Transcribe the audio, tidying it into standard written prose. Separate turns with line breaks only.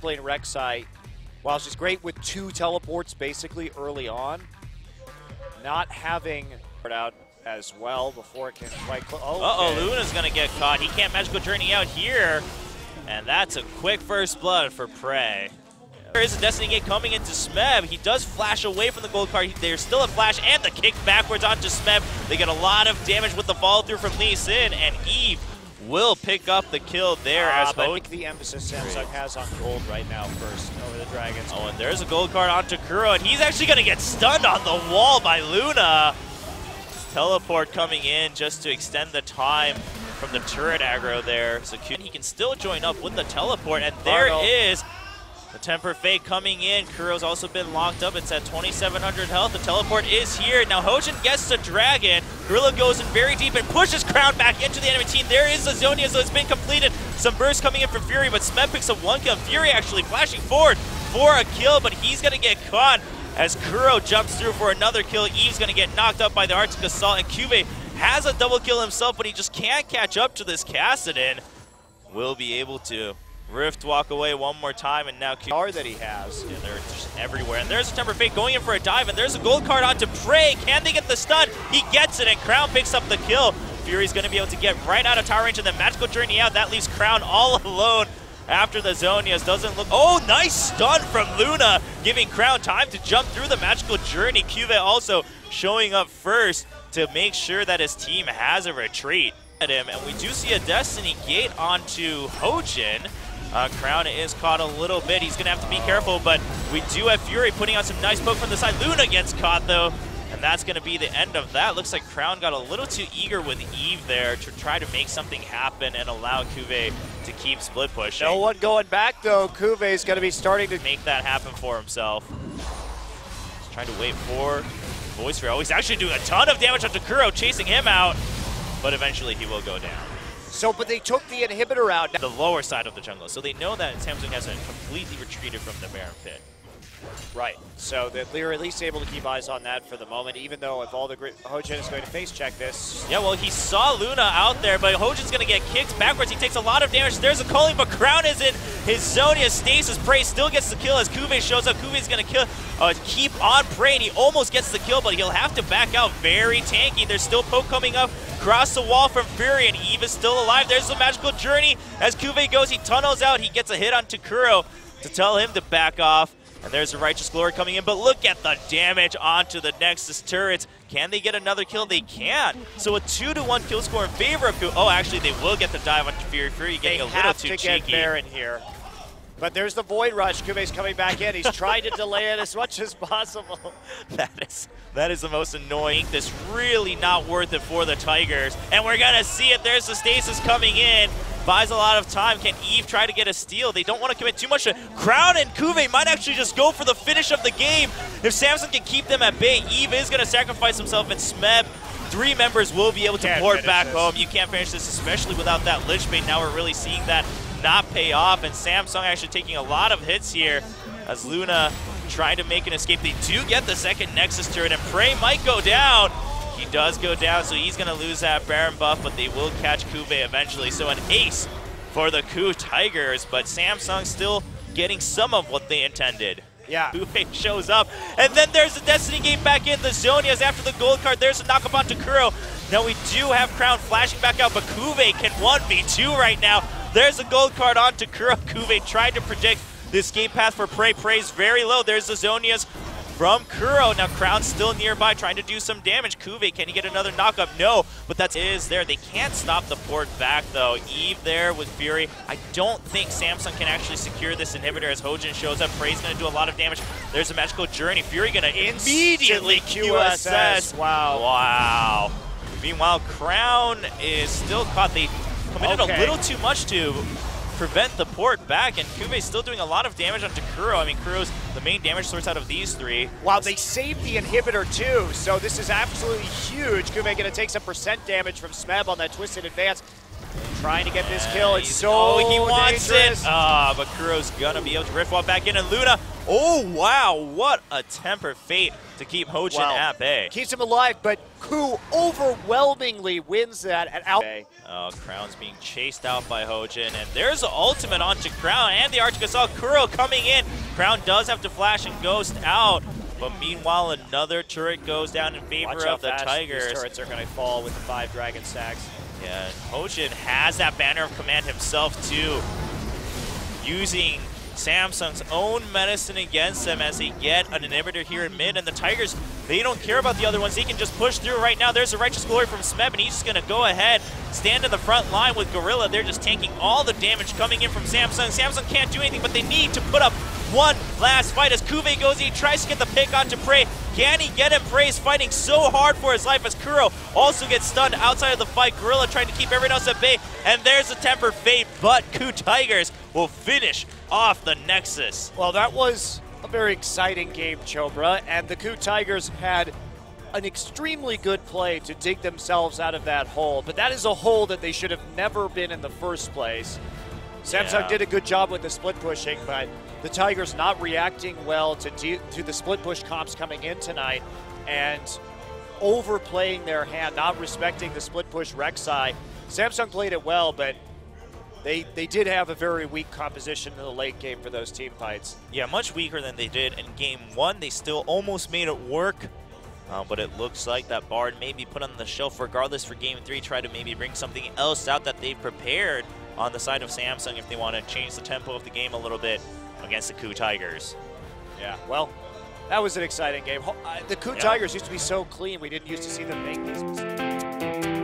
lane Rek'Sai, while she's great with 2 teleports basically early on, not having it out as well before it can quite close.
Uh-oh, Luna's gonna get caught. He can't magical journey out here. And that's a quick first blood for Prey. There is a Destiny Gate coming into Smeb. He does flash away from the gold card. There's still a flash and the kick backwards onto Smeb. They get a lot of damage with the follow through from Lee Sin, and Eve will pick up the kill there as
but I think the emphasis Samsung has on gold right now first over the Dragons.
Oh, and there's a gold card onto Kuro, and he's actually gonna get stunned on the wall by Luna. Teleport coming in just to extend the time from the turret aggro there. So he can still join up with the teleport, and there is the Temper Fate coming in. Kuro's also been locked up. It's at 2,700 health. The teleport is here. Now Hojin gets the dragon. Gorilla goes in very deep and pushes Crown back into the enemy team. There is Azonia, so it's been completed. Some bursts coming in from Fury, but Smeb picks up 1 kill. Fury actually flashing forward for a kill, but he's gonna get caught as Kuro jumps through for another kill. Eve's gonna get knocked up by the Arctic Assault, and Cube has a double kill himself, but he just can't catch up to this Kassadin. Will be able to Rift walk away one more time, and now
Cube that he has.
Yeah, they're just everywhere. And there's a Temper Fate going in for a dive, and there's a gold card onto Prey. Can they get the stun? He gets it, and Crown picks up the kill. Fury's gonna be able to get right out of tower range, and then magical journey out. That leaves Crown all alone after the Zonias. Doesn't look. Oh, nice stun from Luna, giving Crown time to jump through the magical journey. Cube also showing up first to make sure that his team has a retreat at him. And we do see a Destiny Gate onto Hojin. Crown is caught a little bit. He's gonna have to be careful, but we do have Fury putting on some nice poke from the side. Luna gets caught though, and that's gonna be the end of that. Looks like Crown got a little too eager with Eve there to try to make something happen and allow Cuvée to keep split pushing.
No one going back though. Cuvé's gonna be starting to
make that happen for himself. He's trying to wait for Voice Fear. Oh, he's actually doing a ton of damage onto Kuro, chasing him out, but eventually he will go down.
So, but they took the inhibitor out.
The lower side of the jungle, so they know that Samsung hasn't completely retreated from the Baron Pit.
Right, so they're at least able to keep eyes on that for the moment, even though if all the Hojin is going to face check this.
Yeah, well, he saw Luna out there, but Hojin's going to get kicked backwards. He takes a lot of damage. There's a calling, but Crown is in his Zonia stasis. Prey still gets the kill as Cuvée shows up. Cuvé's going to keep on Prey, and he almost gets the kill, but he'll have to back out. Very tanky. There's still poke coming up across the wall from Fury, and Eve is still alive. There's the magical journey. As Cuvée goes, he tunnels out. He gets a hit on Kuro to tell him to back off. And there's a Righteous Glory coming in, but look at the damage onto the Nexus turrets. Can they get another kill? They can. So a 2-to-1 kill score in favor of Kuro. Oh, actually, they will get the dive onto Fury. Fury getting a little too cheeky.
They have to get Baron here. But there's the Void Rush. Cuvé's coming back in. He's trying to delay it as much as possible.
That is the most annoying. This really not worth it for the Tigers. And we're going to see it. There's the stasis coming in. Buys a lot of time. Can Eve try to get a steal? They don't want to commit too much to Crown, and Cuvée might actually just go for the finish of the game. If Samsung can keep them at bay, Eve is going to sacrifice himself, and Smeb, 3 members will be able to port back home. You can't finish this, especially without that Lich Bait. Now we're really seeing that not pay off, and Samsung actually taking a lot of hits here as Luna trying to make an escape. They do get the second Nexus turret, and Prey might go down. He does go down, so he's going to lose that Baron buff, but they will catch Cuvée eventually. So an ace for the Ku Tigers, but Samsung still getting some of what they intended.
Yeah.
Cuvée shows up, and then there's the Destiny Gate back in. The Zonias after the gold card. There's a knock-up onto Kuro. Now we do have Crown flashing back out, but Cuvée can 1v2 right now. There's a gold card onto Kuro. Cuvée tried to predict this game path for Prey. Prey's very low. There's the Zonias from Kuro. Now Crown's still nearby trying to do some damage. Cuvée, can he get another knockup? No, but that is there. They can't stop the port back though. Eve there with Fury. I don't think Samsung can actually secure this inhibitor as Hojin shows up. Prey's gonna do a lot of damage. There's a magical journey. Fury gonna immediately QSS. Wow. Meanwhile, Crown is still caught. They committed a little too much to prevent the port back, and Cuvé's still doing a lot of damage onto Kuro. I mean, Kuro's the main damage source out of these 3.
Wow, they saved the inhibitor too, so this is absolutely huge. Cuvée gonna take some percent damage from Smeb on that twisted advance. Trying to get this kill, it's so
he wants
dangerous.
it! But Kuro's gonna be able to rift walk back in, and Luna Oh, wow. What a temper fate to keep Hojin at bay.
Keeps him alive, but Ku overwhelmingly wins that at out.
Oh, Crown's being chased out by Hojin, and there's the ultimate onto Crown, and the Arch Gasol. Kuro coming in. Crown does have to flash and ghost out, but meanwhile, another turret goes down in favor of the Tigers.
These turrets are going to fall with the 5 Dragon Stacks.
Yeah, Hojin has that banner of command himself, too, using Samsung's own medicine against them as they get an inhibitor here in mid, and the Tigers, they don't care about the other ones. They can just push through right now. There's a Righteous Glory from Smeb, and he's just going to go ahead, stand in the front line with Gorilla. They're just tanking all the damage coming in from Samsung. Samsung can't do anything, but they need to put up one last fight as Kuve goes in. He tries to get the pick onto Prey. Can he get him? Prey's fighting so hard for his life as Kuro also gets stunned outside of the fight. Gorilla trying to keep everyone else at bay, and there's a tempered fate, but Ku Tigers will finish off the Nexus.
Well, that was a very exciting game, Chobra, and the Ku Tigers had an extremely good play to dig themselves out of that hole, but that is a hole that they should have never been in the first place. Samsung did a good job with the split pushing, but the Tigers not reacting well to the split push comps coming in tonight and overplaying their hand, not respecting the split push Rek'Sai. Samsung played it well, but they did have a very weak composition in the late game for those team fights.
Yeah, much weaker than they did in game 1. They still almost made it work, but it looks like that Bard may be put on the shelf regardless for game 3, try to maybe bring something else out that they've prepared on the side of Samsung if they want to change the tempo of the game a little bit against the Ku Tigers.
Yeah, well, that was an exciting game. The Ku Tigers used to be so clean, we didn't used to see them make these mistakes.